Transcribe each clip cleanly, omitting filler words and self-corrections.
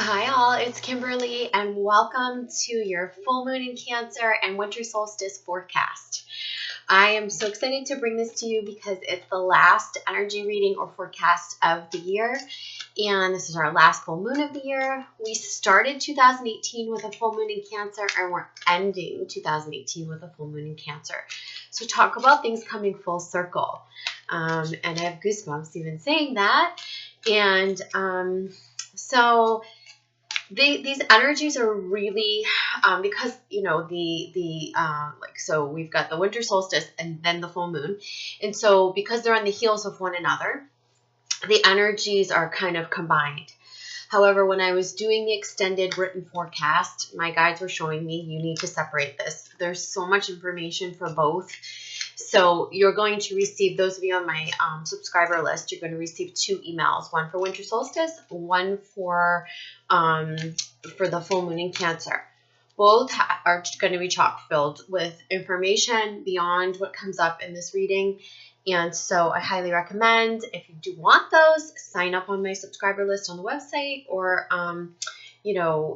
Hi all, it's Kimberly and welcome to your full moon in Cancer and winter solstice forecast. I am so excited to bring this to you because it's the last energy reading or forecast of the year, and this is our last full moon of the year. We started 2018 with a full moon in Cancer and we're ending 2018 with a full moon in Cancer. So talk about things coming full circle. And I have goosebumps even saying that. And so these energies are really because so we've got the winter solstice and then the full moon, and so because they're on the heels of one another, the energies are kind of combined. However, when I was doing the extended written forecast, my guides were showing me you need to separate this. There's so much information for both. So you're going to receive, those of you on my subscriber list, you're going to receive 2 emails, one for winter solstice, one for the full moon in Cancer. Both are going to be chock filled with information beyond what comes up in this reading. And so I highly recommend, if you do want those, sign up on my subscriber list on the website, or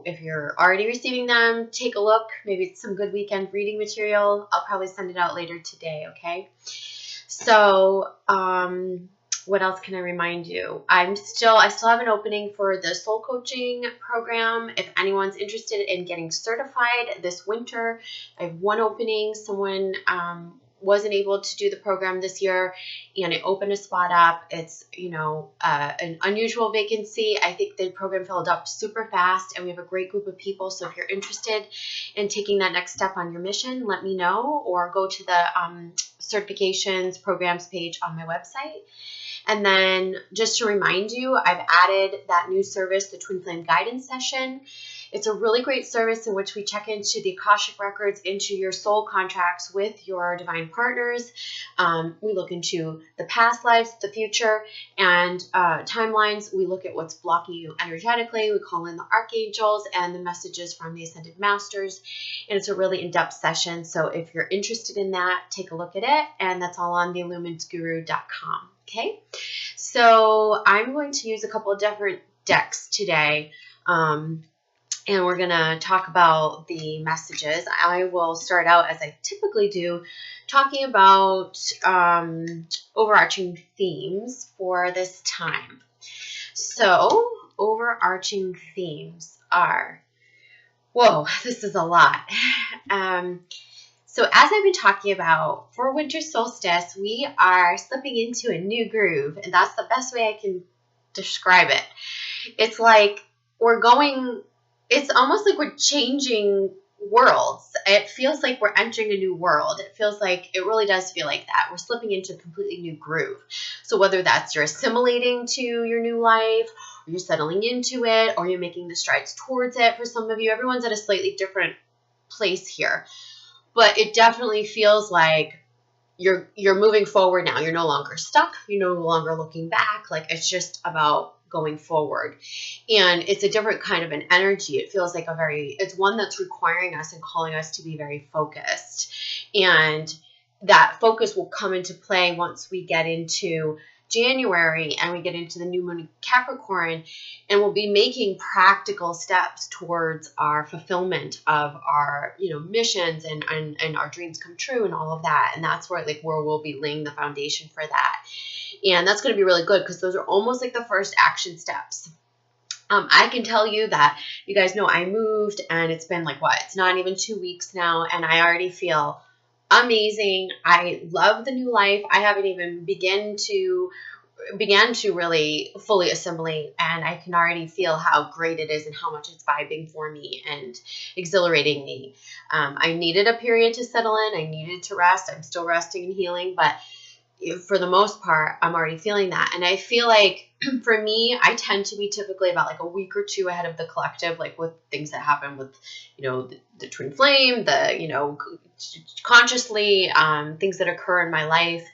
if you're already receiving them, take a look. Maybe it's some good weekend reading material. I'll probably send it out later today, okay? So, what else can I remind you? I still have an opening for the soul coaching program. If anyone's interested in getting certified this winter, I have one opening. Someone wasn't able to do the program this year, and I opened a spot up. It's, an unusual vacancy. I think the program filled up super fast, and we have a great group of people. So if you're interested in taking that next step on your mission, let me know, or go to the certifications programs page on my website. And then just to remind you, I've added that new service, the Twin Flame Guidance Session. It's a really great service in which we check into the Akashic Records, into your soul contracts with your divine partners. We look into the past lives, the future, and timelines. We look at what's blocking you energetically. We call in the archangels and the messages from the Ascended Masters. And it's a really in-depth session. So if you're interested in that, take a look at it. And that's all on theilluminedsguru.com. Okay, so I'm going to use a couple of different decks today, and we're going to talk about the messages. I will start out, as I typically do, talking about overarching themes for this time. So, overarching themes are, whoa, this is a lot. So as I've been talking about, for winter solstice, we are slipping into a new groove, and that's the best way I can describe it. It's like it's almost like we're changing worlds. It feels like we're entering a new world. It really does feel like that. We're slipping into a completely new groove. So whether that's you're assimilating to your new life, or you're settling into it, or you're making the strides towards it, for some of you, everyone's at a slightly different place here. But it definitely feels like you're moving forward now. You're no longer stuck. You're no longer looking back. Like, it's just about going forward. And it's a different kind of an energy. It feels like it's one that's requiring us and calling us to be very focused. And that focus will come into play once we get into January and we get into the new moon in Capricorn, and we'll be making practical steps towards our fulfillment of our missions and our dreams come true and all of that. And that's where we'll be laying the foundation for that. And that's going to be really good because those are almost like the first action steps. I can tell you that you guys know I moved, and it's been it's not even 2 weeks now, and I already feel amazing. I love the new life. I haven't even began to really fully assimilate, and I can already feel how great it is and how much it's vibing for me and exhilarating me. I needed a period to settle in. I needed to rest. I'm still resting and healing, but for the most part, I'm already feeling that. And I feel like for me, I tend to be typically about a week or 2 ahead of the collective, with things that happen with, the twin flame, consciously, things that occur in my life.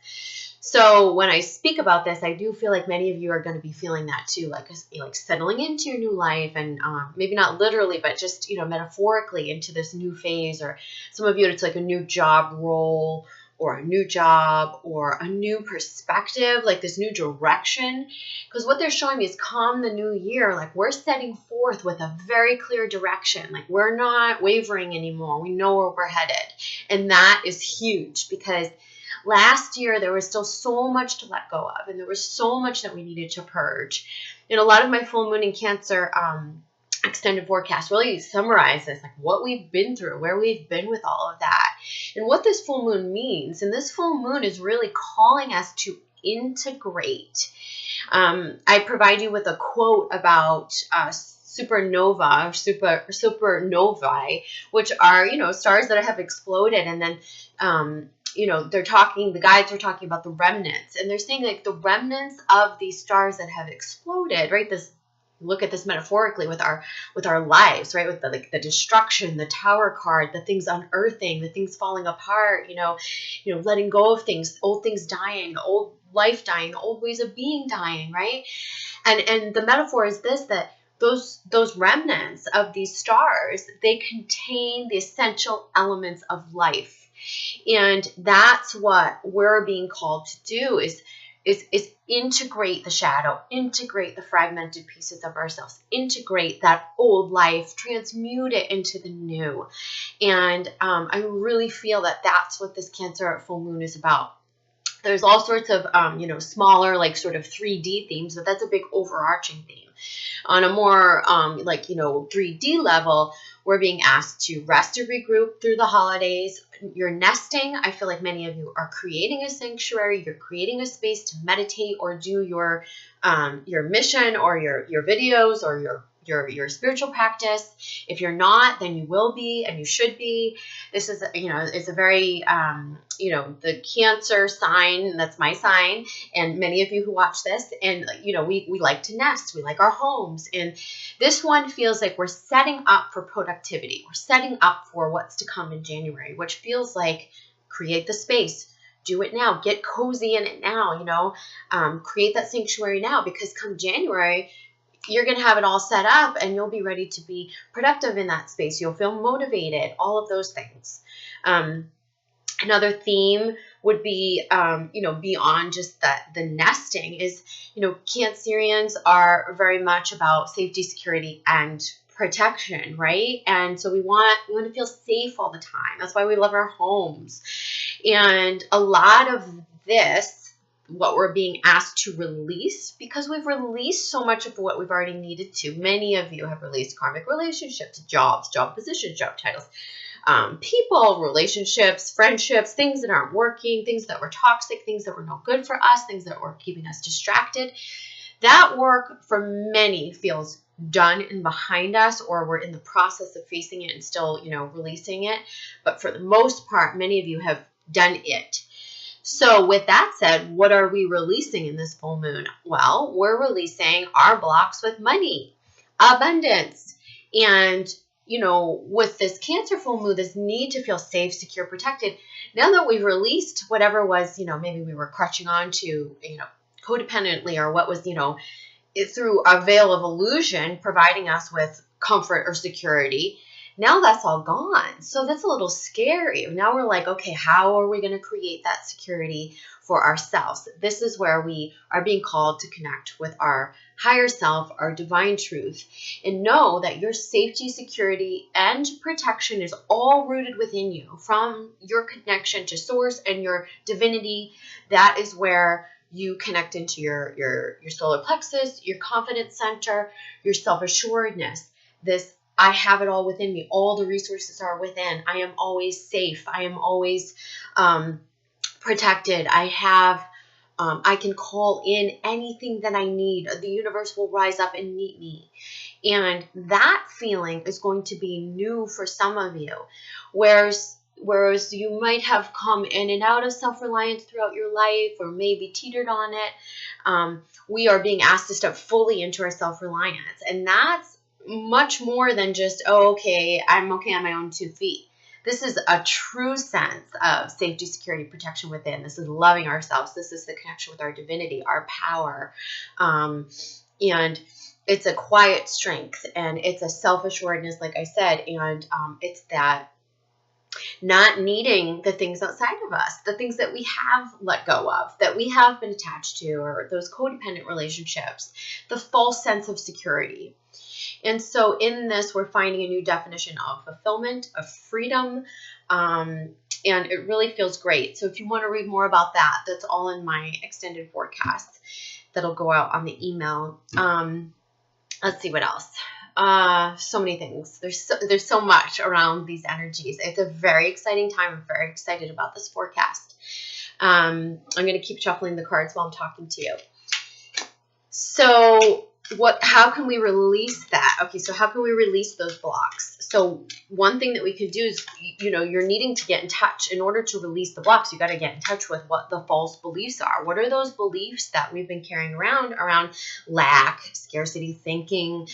So when I speak about this, I do feel like many of you are going to be feeling that too, like settling into your new life, and maybe not literally, but just, metaphorically into this new phase. Or some of you, it's like a new job role, or a new job or a new perspective, like this new direction. Because what they're showing me is come the new year, like we're setting forth with a very clear direction. Like we're not wavering anymore. We know where we're headed. And that is huge because last year there was still so much to let go of and there was so much that we needed to purge. And a lot of my full moon in Cancer extended forecast really summarizes like what we've been through, where we've been with all of that, and what this full moon means. And this full moon is really calling us to integrate. I provide you with a quote about supernova, supernovae, which are, you know, stars that have exploded, and then you know, the guides are talking about the remnants, and they're saying like the remnants of these stars that have exploded, right? Look at this metaphorically with our lives, right? With the destruction, the Tower card, the things unearthing, the things falling apart, you know, letting go of things, old things dying, the old life dying, the old ways of being dying, right? And the metaphor is this, that those remnants of these stars, they contain the essential elements of life. And that's what we're being called to do is integrate the shadow, integrate the fragmented pieces of ourselves, integrate that old life, transmute it into the new. And I really feel that that's what this Cancer full moon is about. There's all sorts of, you know, smaller, like sort of 3D themes, but that's a big overarching theme. On a more, like, you know, 3D level, we're being asked to rest or regroup through the holidays. You're nesting. I feel like many of you are creating a sanctuary. You're creating a space to meditate or do your mission or your videos or your spiritual practice. If you're not, then you will be and you should be. This is, you know, it's a very, you know, the Cancer sign, that's my sign, and many of you who watch this, and, you know, we like to nest. We like our homes. And this one feels like we're setting up for productivity. We're setting up for what's to come in January, which feels like create the space. Do it now. Get cozy in it now, you know. Create that sanctuary now, because come January, you're going to have it all set up and you'll be ready to be productive in that space. You'll feel motivated, all of those things. Another theme would be, you know, beyond just the nesting is, you know, Cancerians are very much about safety, security, and protection, right? And so we want to feel safe all the time. That's why we love our homes. And a lot of this, what we're being asked to release, because we've released so much of what we've already needed to. Many of you have released karmic relationships, jobs, job positions, job titles, people, relationships, friendships, things that aren't working, things that were toxic, things that were no good for us, things that were keeping us distracted. That work for many feels done and behind us, or we're in the process of facing it and still, you know, releasing it. But for the most part, many of you have done it. So with that said, what are we releasing in this full moon? Well, we're releasing our blocks with money, abundance. And, you know, with this Cancer full moon, this need to feel safe, secure, protected. Now that we've released whatever was, you know, maybe we were clutching on to, you know, codependently, or what was, you know, through a veil of illusion providing us with comfort or security. Now that's all gone. So that's a little scary. Now we're like, okay, how are we going to create that security for ourselves? This is where we are being called to connect with our higher self, our divine truth, and know that your safety, security, and protection is all rooted within you, from your connection to source and your divinity. That is where you connect into your solar plexus, your confidence center, your self-assuredness. This, I have it all within me. All the resources are within. I am always safe. I am always protected. I can call in anything that I need. The universe will rise up and meet me. And that feeling is going to be new for some of you. Whereas you might have come in and out of self-reliance throughout your life, or maybe teetered on it, we are being asked to step fully into our self-reliance. And that's much more than just, oh, okay, I'm okay on my own 2 feet. This is a true sense of safety, security, protection within. This is loving ourselves. This is the connection with our divinity, our power. And it's a quiet strength, and it's a self-assuredness, like I said, and it's that not needing the things outside of us, the things that we have let go of, that we have been attached to, or those codependent relationships, the false sense of security. And so in this, we're finding a new definition of fulfillment, of freedom, and it really feels great. So if you want to read more about that, that's all in my extended forecast that'll go out on the email. Let's see what else. So many things. There's so much around these energies. It's a very exciting time. I'm very excited about this forecast. I'm going to keep shuffling the cards while I'm talking to you. So how can we release that? Okay, so how can we release those blocks? So one thing that we could do is, you're needing to get in touch. In order to release the blocks, you got to get in touch with what the false beliefs are. What are those beliefs that we've been carrying around lack, scarcity thinking,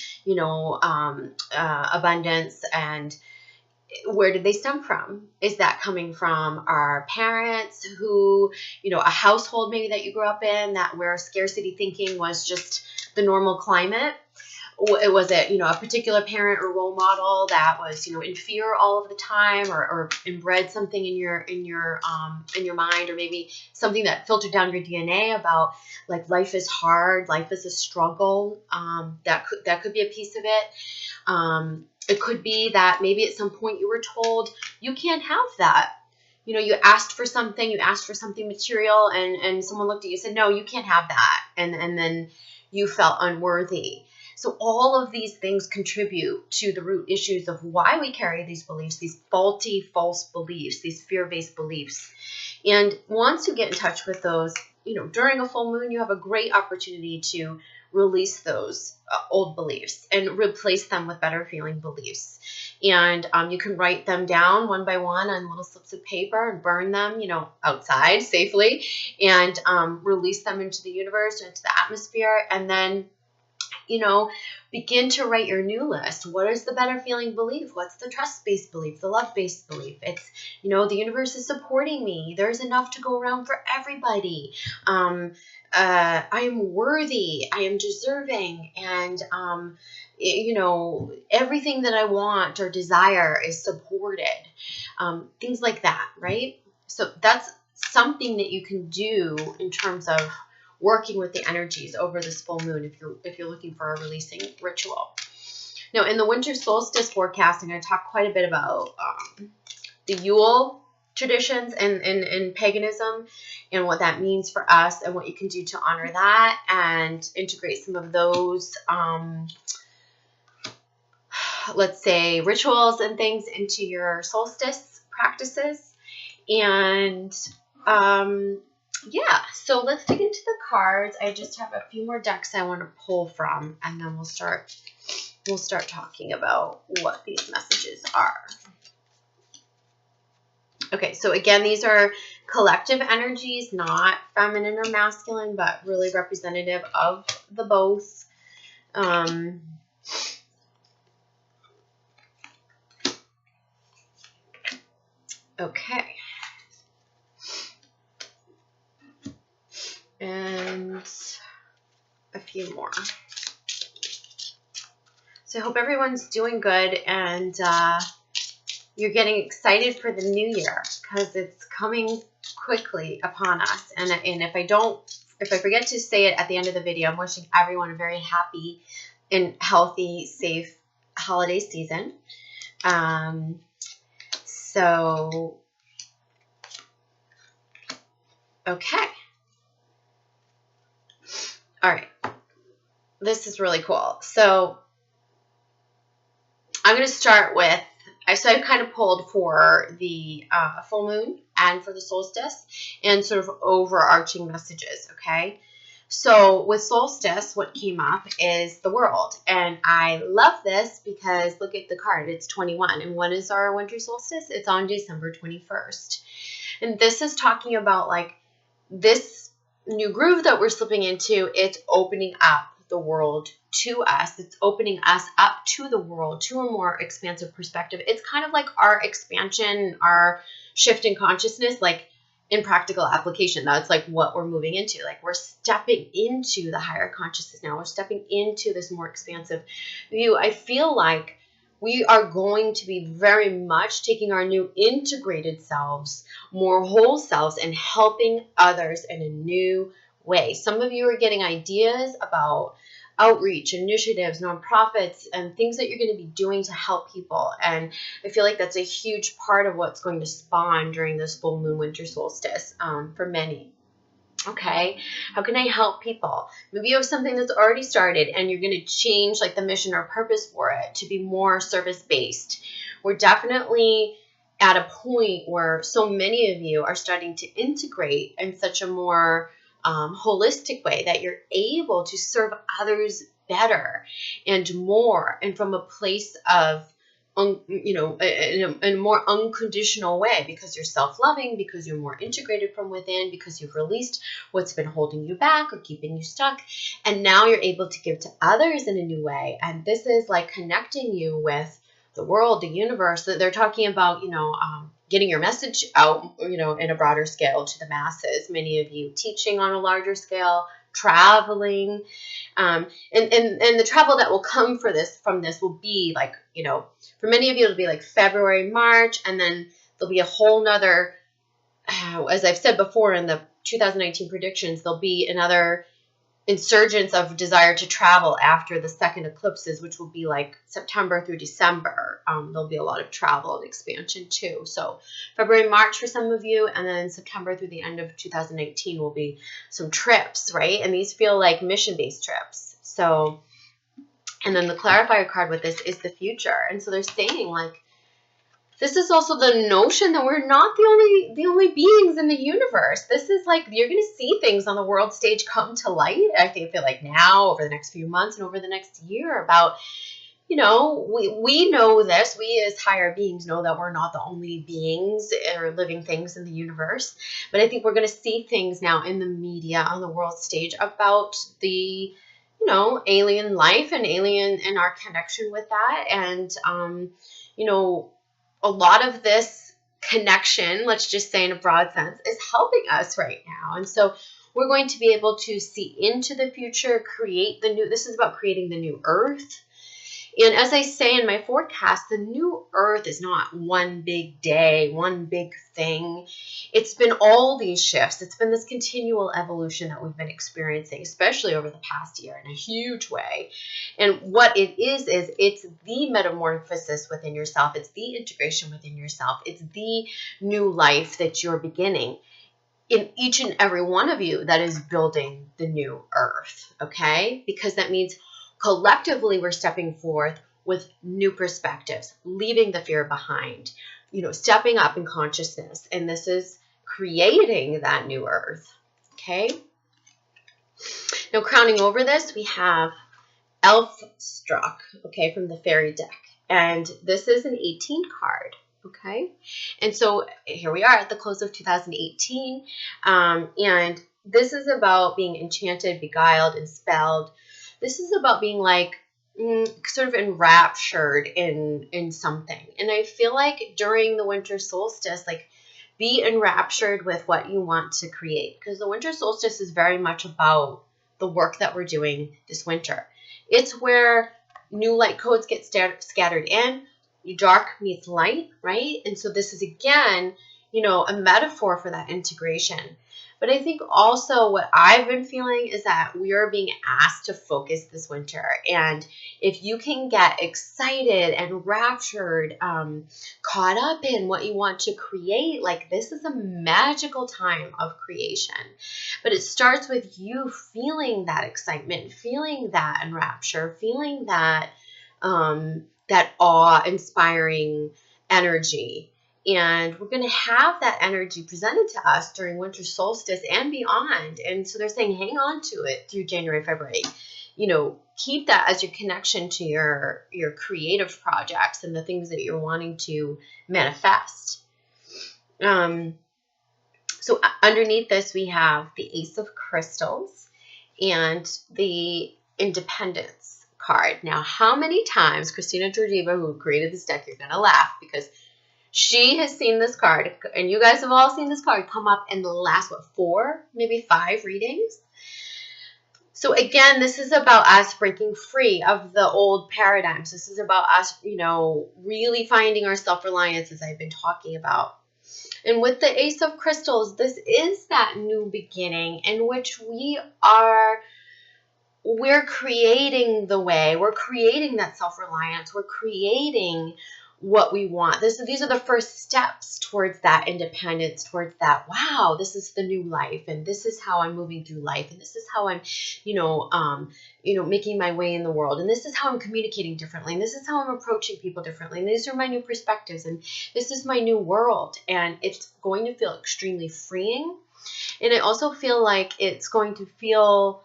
abundance, and where did they stem from? Is that coming from our parents who, a household maybe that you grew up in, that where scarcity thinking was just the normal climate? Was it, a particular parent or role model that was, in fear all of the time, or inbred something in your mind, or maybe something that filtered down your DNA about like life is hard, life is a struggle. That could be a piece of it. It could be that maybe at some point you were told you can't have that. You asked for something material, and someone looked at you and said, no, you can't have that. And then you felt unworthy. So all of these things contribute to the root issues of why we carry these beliefs, these faulty, false beliefs, these fear-based beliefs. And once you get in touch with those, during a full moon, you have a great opportunity to release those old beliefs and replace them with better feeling beliefs. And you can write them down one by one on little slips of paper and burn them, outside safely, and release them into the universe or into the atmosphere. And then, begin to write your new list. What is the better feeling belief? What's the trust-based belief, the love-based belief? It's, the universe is supporting me. There's enough to go around for everybody. I am worthy. I am deserving. And, everything that I want or desire is supported. Things like that, right? So that's something that you can do in terms of working with the energies over this full moon if you're looking for a releasing ritual. Now, in the winter solstice forecast, I'm going to talk quite a bit about the Yule traditions and paganism and what that means for us and what you can do to honor that and integrate some of those, let's say, rituals and things into your solstice practices. And so let's dig into the cards. I just have a few more decks I want to pull from, and then we'll start talking about what these messages are. Okay, so again, these are collective energies, not feminine or masculine, but really representative of the both. Okay. And a few more. So I hope everyone's doing good and you're getting excited for the new year because it's coming quickly upon us. And if I forget to say it at the end of the video, I'm wishing everyone a very happy and healthy, safe holiday season. Okay. All right, this is really cool. So I'm going to start with, so I kind of pulled for the full moon and for the solstice and sort of overarching messages, okay? So with solstice, what came up is the world. And I love this because look at the card, it's 21. And when is our winter solstice? It's on December 21st. And this is talking about like this new groove that we're slipping into. It's opening up the world to us. It's opening us up to the world, to a more expansive perspective. It's kind of like our expansion, our shift in consciousness, like in practical application. That's like what we're moving into. Like we're stepping into the higher consciousness now. We're stepping into this more expansive view. I feel like we are going to be very much taking our new integrated selves, more whole selves, and helping others in a new way. Some of you are getting ideas about outreach, initiatives, nonprofits, and things that you're going to be doing to help people. And I feel like that's a huge part of what's going to spawn during this full moon winter solstice for many. Okay, how can I help people? Maybe you have something that's already started and you're going to change like the mission or purpose for it to be more service-based. We're definitely at a point where so many of you are starting to integrate in such a more holistic way that you're able to serve others better and more, and from a place of in a more unconditional way, because you're self-loving, because you're more integrated from within, because you've released what's been holding you back or keeping you stuck, and now you're able to give to others in a new way. And this is like connecting you with the world, the universe. That they're talking about, getting your message out, in a broader scale to the masses. Many of you teaching on a larger scale, traveling, and the travel that will come from this will be like, for many of you, it'll be like February, March, and then there'll be a whole nother, as I've said before in the 2019 predictions, there'll be another insurgence of desire to travel after the second eclipses, which will be like September through December. There'll be a lot of travel and expansion too. So February, March for some of you, and then September through the end of 2019 will be some trips, right? And these feel like mission-based trips. So, and then the clarifier card with this is the future. And so they're saying like, this is also the notion that we're not the only beings in the universe. This is like, you're going to see things on the world stage come to light. I feel like now, over the next few months and over the next year, about, we know this. We as higher beings know that we're not the only beings or living things in the universe. But I think we're going to see things now in the media on the world stage about the, alien life and alien and our connection with that. And, a lot of this connection, let's just say in a broad sense, is helping us right now. And so we're going to be able to see into the future, create the new. This is about creating the new earth. And as I say in my forecast, the new earth is not one big day, one big thing. It's been all these shifts. It's been this continual evolution that we've been experiencing, especially over the past year in a huge way. And what it is it's the metamorphosis within yourself. It's the integration within yourself. It's the new life that you're beginning in each and every one of you that is building the new earth, okay? Because that means collectively, we're stepping forth with new perspectives, leaving the fear behind, stepping up in consciousness. And this is creating that new earth, okay? Now, crowning over this, we have Elf Struck, okay, from the fairy deck. And this is an 18 card, okay? And so here we are at the close of 2018. And this is about being enchanted, beguiled, and spelled. This is about being like sort of enraptured in something. And I feel like during the winter solstice, like, be enraptured with what you want to create. Because the winter solstice is very much about the work that we're doing this winter. It's where new light codes get scattered in. Dark meets light, right? And so this is, again, a metaphor for that integration. But I think also what I've been feeling is that we are being asked to focus this winter. And if you can get excited and raptured, caught up in what you want to create, like, this is a magical time of creation. But it starts with you feeling that excitement, feeling that enrapture, feeling that, that awe-inspiring energy. And we're going to have that energy presented to us during winter solstice and beyond. And so they're saying, hang on to it through January, February. Keep that as your connection to your creative projects and the things that you're wanting to manifest. So underneath this, we have the Ace of Crystals and the Independence card. Now, how many times, Christina Georgieva, who created this deck, you're going to laugh because she has seen this card, and you guys have all seen this card come up in the last, 4, maybe 5 readings. So again, this is about us breaking free of the old paradigms. This is about us, really finding our self-reliance, as I've been talking about. And with the Ace of Crystals, this is that new beginning in which we're creating the way. We're creating that self-reliance. We're creating what we want. These are the first steps towards that independence, towards that, wow, this is the new life, and this is how I'm moving through life, and this is how I'm, making my way in the world, and this is how I'm communicating differently, and this is how I'm approaching people differently, and these are my new perspectives, and this is my new world, and it's going to feel extremely freeing. And I also feel like it's going to feel,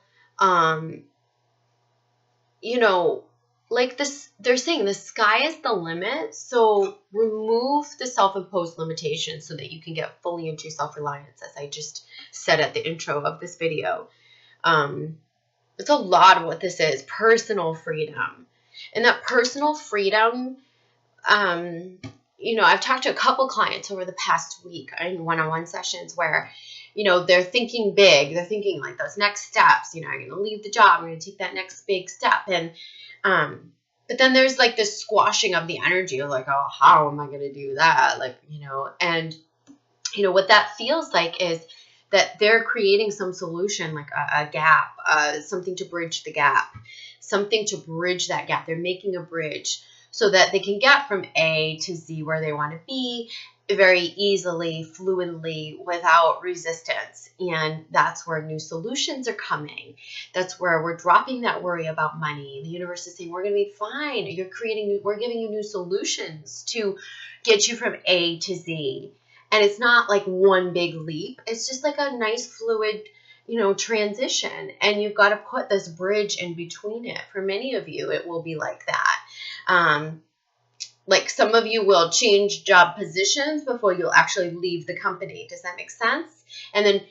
like this, they're saying the sky is the limit. So remove the self-imposed limitations so that you can get fully into self-reliance, as I just said at the intro of this video. It's a lot of what this is, personal freedom. And that personal freedom, I've talked to a couple clients over the past week in one-on-one sessions where, they're thinking big. They're thinking like those next steps, I'm going to leave the job. I'm going to take that next big step. And, but then there's like this squashing of the energy of like, oh, how am I going to do that? Like, and, what that feels like is that they're creating some solution, like a gap, something to bridge the gap, something to bridge that gap. They're making a bridge so that they can get from A to Z where they want to be very easily, fluidly, without resistance. And that's where new solutions are coming. That's where we're dropping that worry about money. The universe is saying, we're going to be fine. We're giving you new solutions to get you from A to Z. And it's not like one big leap. It's just like a nice fluid, transition. And you've got to put this bridge in between it. For many of you, it will be like that. Like some of you will change job positions before you'll actually leave the company. Does that make sense? And then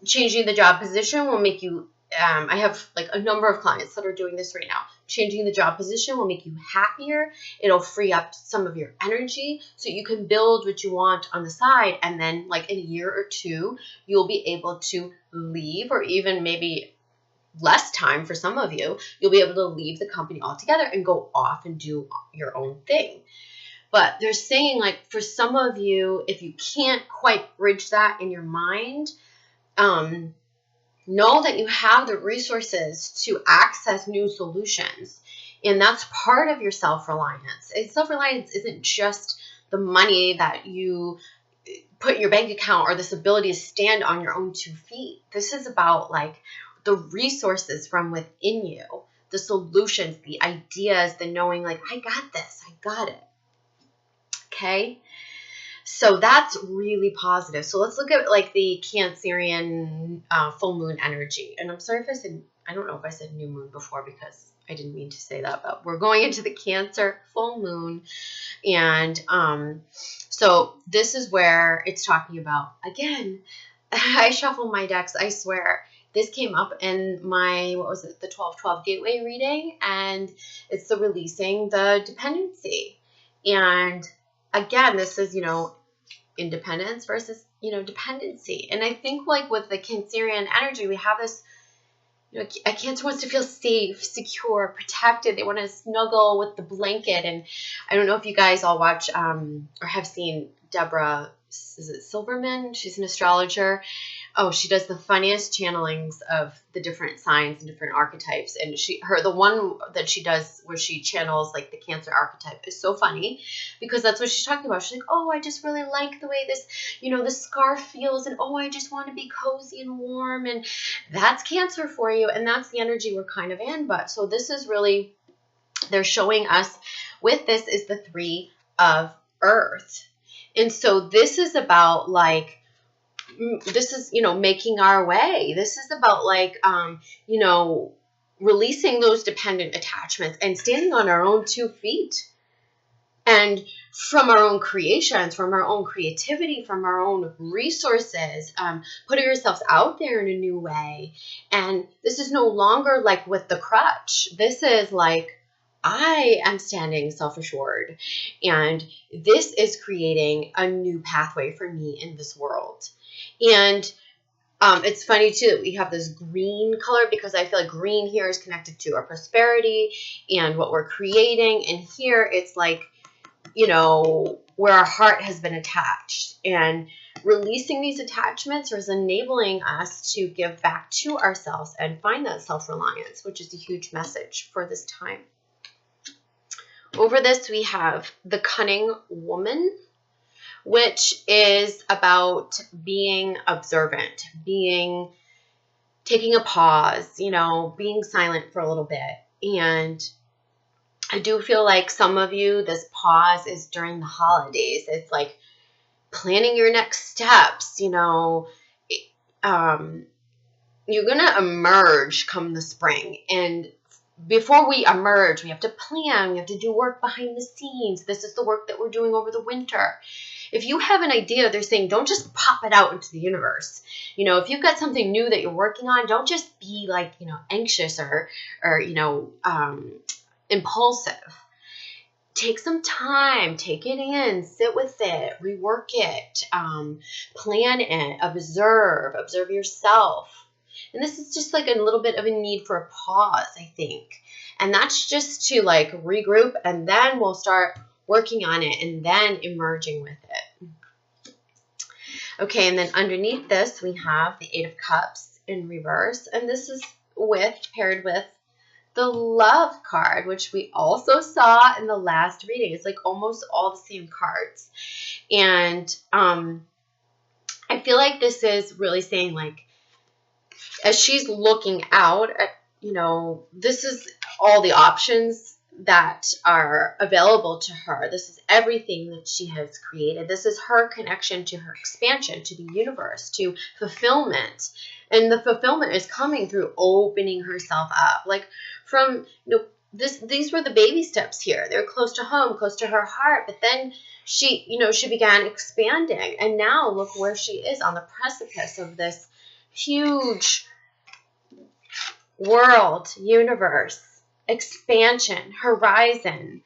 changing the job position will make you, I have like a number of clients that are doing this right now. Changing the job position will make you happier. It'll free up some of your energy so you can build what you want on the side. And then like in a year or two, you'll be able to leave, or even maybe less time for some of you, you'll be able to leave the company altogether and go off and do your own thing. But they're saying, like, for some of you, if you can't quite bridge that in your mind, know that you have the resources to access new solutions. And that's part of your self-reliance. And self-reliance isn't just the money that you put in your bank account or this ability to stand on your own 2 feet. This is about, like, the resources from within you, the solutions, the ideas, the knowing, like, I got this, I got it. Okay? So that's really positive. So let's look at like the Cancerian full moon energy. And I'm sorry if I don't know if I said new moon before because I didn't mean to say that, but we're going into the Cancer full moon. And so this is where it's talking about, again, I shuffle my decks, I swear. This came up in my, the 12-12 gateway reading, and it's the releasing the dependency. And again, this is, independence versus, dependency. And I think like with the Cancerian energy, we have this, a Cancer wants to feel safe, secure, protected. They want to snuggle with the blanket. And I don't know if you guys all watch or have seen Deborah, is it Silverman? She's an astrologer. Oh, she does the funniest channelings of the different signs and different archetypes. And the one that she does where she channels like the Cancer archetype is so funny because that's what she's talking about. She's like, oh, I just really like the way this, the scarf feels. And oh, I just want to be cozy and warm. And that's Cancer for you. And that's the energy we're kind of in. But so this is really, they're showing us with this is the 3 of Earth. And so this is about like, this is, making our way. This is about like, releasing those dependent attachments and standing on our own 2 feet. And from our own creations, from our own creativity, from our own resources, putting ourselves out there in a new way. And this is no longer like with the crutch. This is like, I am standing self-assured. And this is creating a new pathway for me in this world. And It's funny too that we have this green color, because I feel like green here is connected to our prosperity and what we're creating. And here it's like, you know, where our heart has been attached, and releasing these attachments is enabling us to give back to ourselves and find that self-reliance, which is a huge message for this time. Over this, we have the Cunning Woman, which is about being observant, taking a pause, you know, being silent for a little bit. And I do feel like some of you, this pause is during the holidays. It's like planning your next steps, you know. You're going to emerge come the spring. And before we emerge, we have to plan. We have to do work behind the scenes. This is the work that we're doing over the winter. If you have an idea, they're saying, don't just pop it out into the universe. You know, if you've got something new that you're working on, don't just be like, you know, anxious or you know, impulsive. Take some time, take it in, sit with it, rework it, plan it, observe yourself. And this is just like a little bit of a need for a pause, I think. And that's just to like regroup, and then we'll start working on it and then emerging with it. Okay, and then underneath this, we have the Eight of Cups in reverse. And this is paired with the Love card, which we also saw in the last reading. It's like almost all the same cards. And I feel like this is really saying, like, as she's looking out at, you know, this is all the options that are available to her. This is everything that she has created. This is her connection to her expansion, to the universe, to fulfillment. And the fulfillment is coming through opening herself up. Like from, you know, these were the baby steps here. They're close to home, close to her heart. But then she, you know, she began expanding. And now look where she is on the precipice of this huge world, universe, expansion, horizon.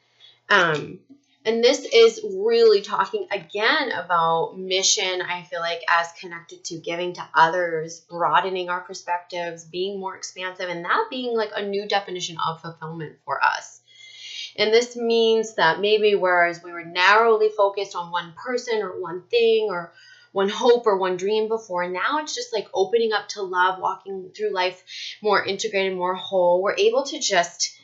And this is really talking again about mission, I feel like, as connected to giving to others, broadening our perspectives, being more expansive, and that being like a new definition of fulfillment for us. And this means that maybe whereas we were narrowly focused on one person or one thing or one hope or one dream before, now it's just like opening up to love, walking through life more integrated, more whole. We're able to just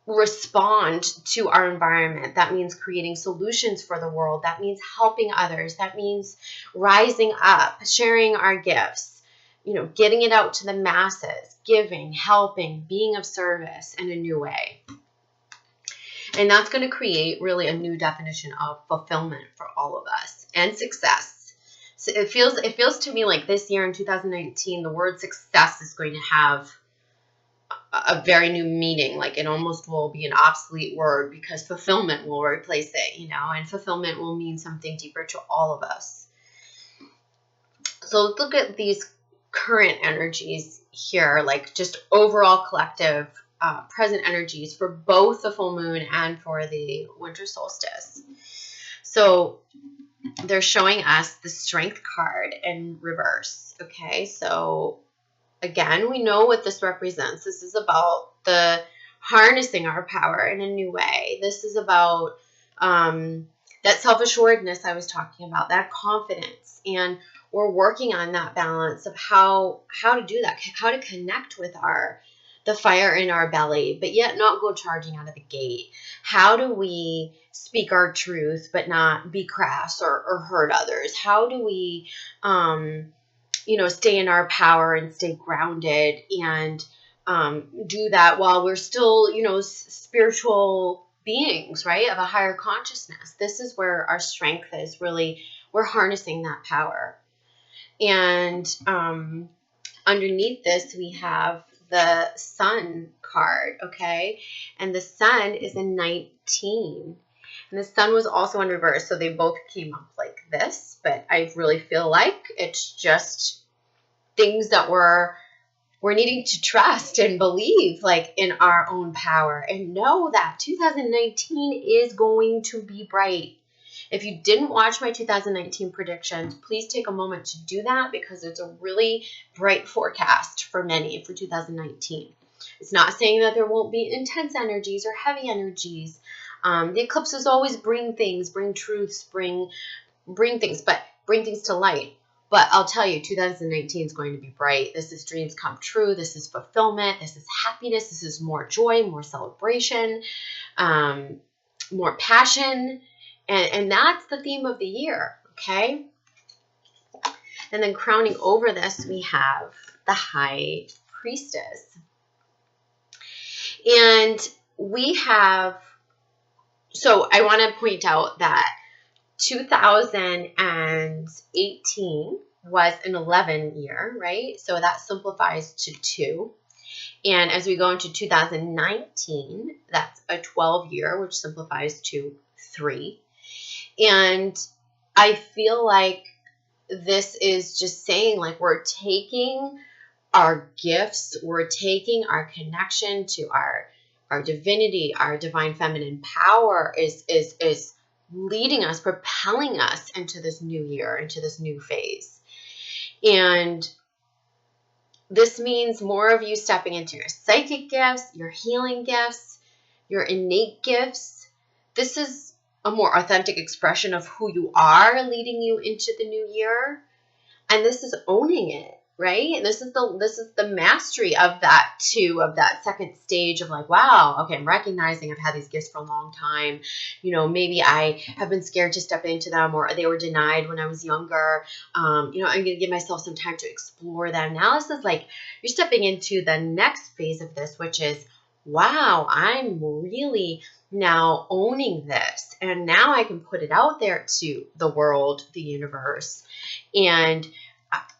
respond to our environment. That means creating solutions for the world. That means helping others. That means rising up, sharing our gifts, you know, getting it out to the masses, giving, helping, being of service in a new way. And that's going to create really a new definition of fulfillment for all of us, and success. So it feels to me like this year in 2019, the word success is going to have a very new meaning. Like it almost will be an obsolete word because fulfillment will replace it, you know, and fulfillment will mean something deeper to all of us. So let's look at these current energies here, like just overall collective present energies for both the full moon and for the winter solstice. So they're showing us the Strength card in reverse. Okay, so again, we know what this represents. This is about the harnessing our power in a new way. This is about that self-assuredness I was talking about, that confidence. And we're working on that balance of how to do that, how to connect with the fire in our belly, but yet not go charging out of the gate. How do we speak our truth, but not be crass or hurt others? How do we, stay in our power and stay grounded and do that while we're still, spiritual beings, right, of a higher consciousness? This is where our strength is really, we're harnessing that power. And underneath this, we have the Sun card, okay? And the Sun is a 19. And the Sun was also in reverse, so they both came up like this. But I really feel like it's just things that we're needing to trust and believe, like, in our own power. And know that 2019 is going to be bright. If you didn't watch my 2019 predictions, please take a moment to do that because it's a really bright forecast for many for 2019. It's not saying that there won't be intense energies or heavy energies. The eclipses always bring things, bring truths, bring things, but bring things to light. But I'll tell you, 2019 is going to be bright. This is dreams come true. This is fulfillment. This is happiness. This is more joy, more celebration, more passion. And that's the theme of the year, okay? And then crowning over this, we have the High Priestess. And we have, so I want to point out that 2018 was an 11 year, right? So that simplifies to 2. And as we go into 2019, that's a 12 year, which simplifies to 3. And I feel like this is just saying, like, we're taking our gifts, we're taking our connection to our divinity, our divine feminine power is leading us, propelling us into this new year, into this new phase. And this means more of you stepping into your psychic gifts, your healing gifts, your innate gifts. This is a more authentic expression of who you are leading you into the new year. And this is owning it, right? This is the mastery of that too, of that second stage of like, wow, okay, I'm recognizing I've had these gifts for a long time. You know, maybe I have been scared to step into them, or they were denied when I was younger. I'm going to give myself some time to explore them. Now this is like, you're stepping into the next phase of this, which is, wow, I'm really now owning this. And now I can put it out there to the world, the universe. And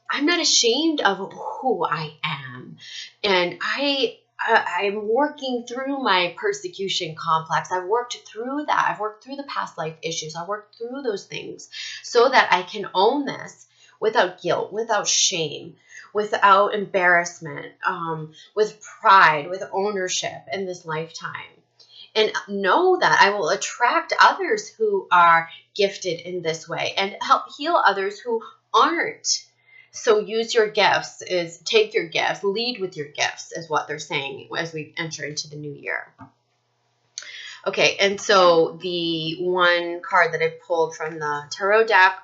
I'm not ashamed of who I am. And I'm working through my persecution complex. I've worked through that. I've worked through the past life issues. I worked through those things so that I can own this without guilt, without shame, without embarrassment, with pride, with ownership in this lifetime. And know that I will attract others who are gifted in this way and help heal others who aren't. So use your gifts, take your gifts, lead with your gifts is what they're saying as we enter into the new year. Okay, and so the one card that I pulled from the tarot deck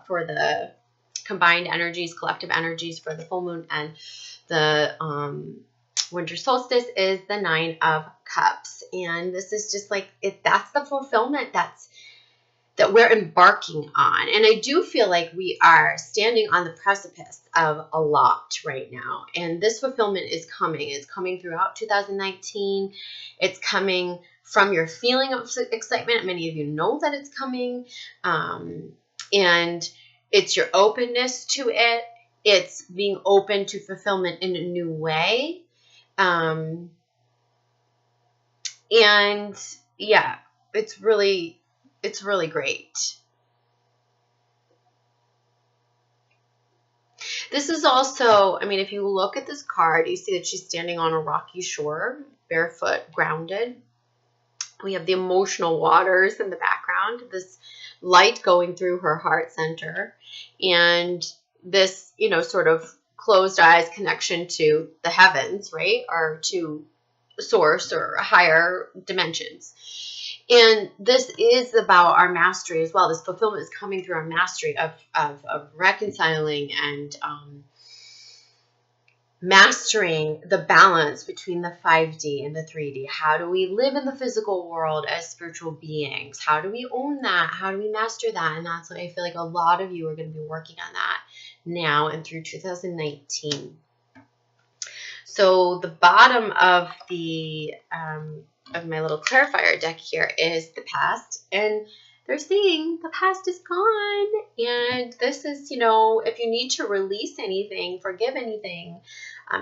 for the combined energies, collective energies for the full moon and the winter solstice is the 9 of Cups. And this is just like, that's the fulfillment that we're embarking on. And I do feel like we are standing on the precipice of a lot right now. And this fulfillment is coming. It's coming throughout 2019. It's coming from your feeling of excitement. Many of you know that it's coming. And it's your openness to it. It's being open to fulfillment in a new way. And yeah, it's really great. This is also, I mean, if you look at this card, you see that she's standing on a rocky shore, barefoot, grounded. We have the emotional waters in the background, this light going through her heart center, and this, sort of closed eyes connection to the heavens, right? Or to source or higher dimensions. And this is about our mastery as well. This fulfillment is coming through our mastery of reconciling and mastering the balance between the 5D and the 3D. How do we live in the physical world as spiritual beings? How do we own that? How do we master that? And that's what I feel like a lot of you are going to be working on that now and through 2019. So the bottom of the of my little clarifier deck here is the past, and they're saying the past is gone. And this is, if you need to release anything, forgive anything,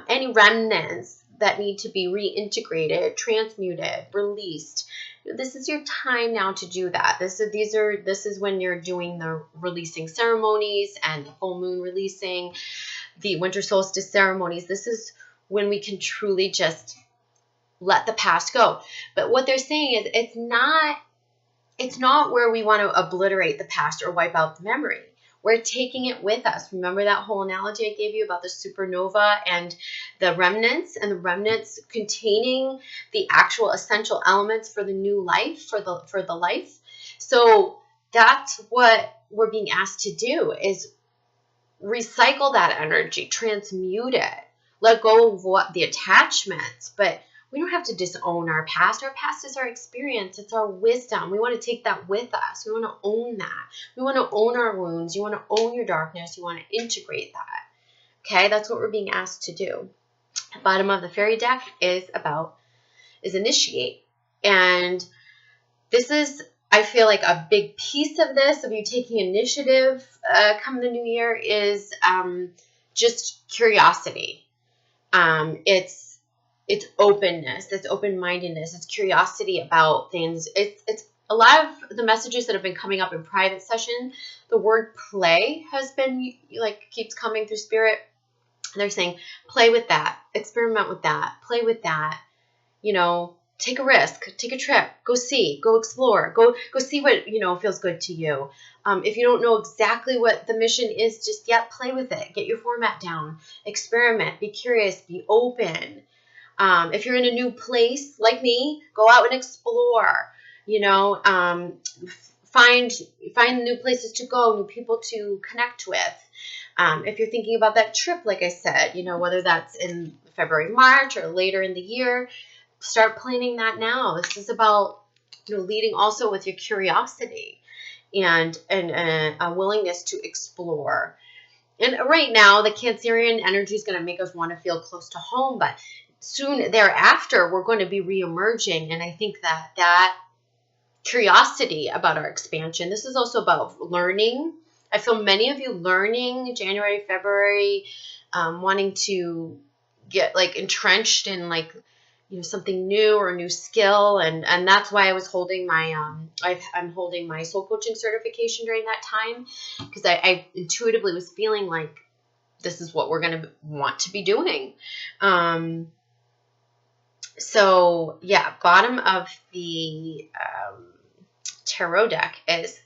any remnants that need to be reintegrated, transmuted, released, this is your time now to do that. This is when you're doing the releasing ceremonies and the full moon releasing, the winter solstice ceremonies. This is when we can truly just let the past go. But what they're saying is it's not it's not where we want to obliterate the past or wipe out the memory. We're taking it with us. Remember that whole analogy I gave you about the supernova and the remnants containing the actual essential elements for the new life, for the life. So that's what we're being asked to do, is recycle that energy, transmute it, let go of what the attachments. But we don't have to disown our past. Our past is our experience. It's our wisdom. We want to take that with us. We want to own that. We want to own our wounds. You want to own your darkness. You want to integrate that. Okay, that's what we're being asked to do. The bottom of the fairy deck is initiate. And this is, I feel like, a big piece of this, of you taking initiative come the new year, is just curiosity. It's openness, it's open-mindedness, it's curiosity about things. It's a lot of the messages that have been coming up in private session. The word play has been, like, keeps coming through spirit. They're saying, play with that, experiment with that, play with that, you know, take a risk, take a trip, go see, go explore, go see what, you know, feels good to you. If you don't know exactly what the mission is just yet, play with it, get your format down, experiment, be curious, be open. If you're in a new place like me, go out and explore, you know, find new places to go, new people to connect with. If you're thinking about that trip, like I said, you know, whether that's in February, March, or later in the year, start planning that now. This is about, you know, leading also with your curiosity and a willingness to explore. And right now, the Cancerian energy is going to make us want to feel close to home, but soon thereafter, we're going to be re-emerging. And I think that curiosity about our expansion, this is also about learning. I feel many of you learning January, February, wanting to get, like, entrenched in, like, you know, something new or a new skill. And that's why I was holding my, I'm holding my soul coaching certification during that time, because I intuitively was feeling like this is what we're going to want to be doing. So yeah, bottom of the tarot deck is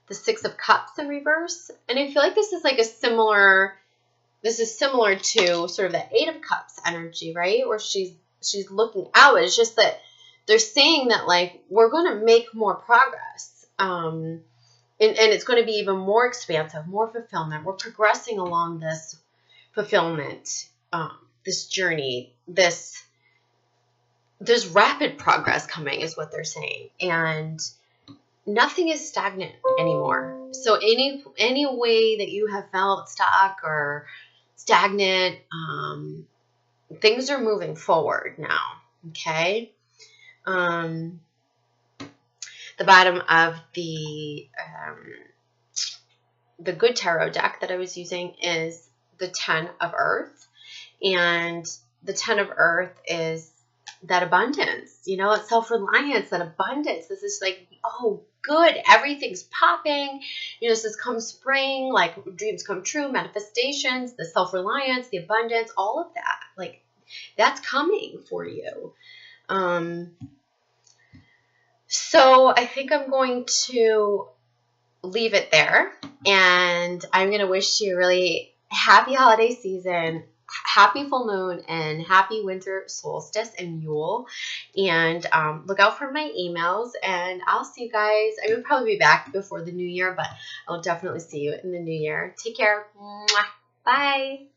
the Six of Cups in reverse. And I feel like this is like similar to sort of the Eight of Cups energy, right? Where she's looking out. It's just that they're saying that, like, we're going to make more progress. And it's going to be even more expansive, more fulfillment. We're progressing along this fulfillment, this journey, there's rapid progress coming, is what they're saying. And nothing is stagnant anymore. So any way that you have felt stuck or stagnant, things are moving forward now. Okay. The bottom of the good tarot deck that I was using is the Ten of Earth. And the Ten of Earth is that abundance, you know, that self-reliance, that abundance. This is like, oh, good, everything's popping. You know, this is come spring, like dreams come true, manifestations, the self-reliance, the abundance, all of that. Like, that's coming for you. So I think I'm going to leave it there, and I'm going to wish you a really happy holiday season, happy full moon, and happy winter solstice and Yule. And look out for my emails, and I'll see you guys. I will probably be back before the new year, but I'll definitely see you in the new year. Take care. Mwah. Bye.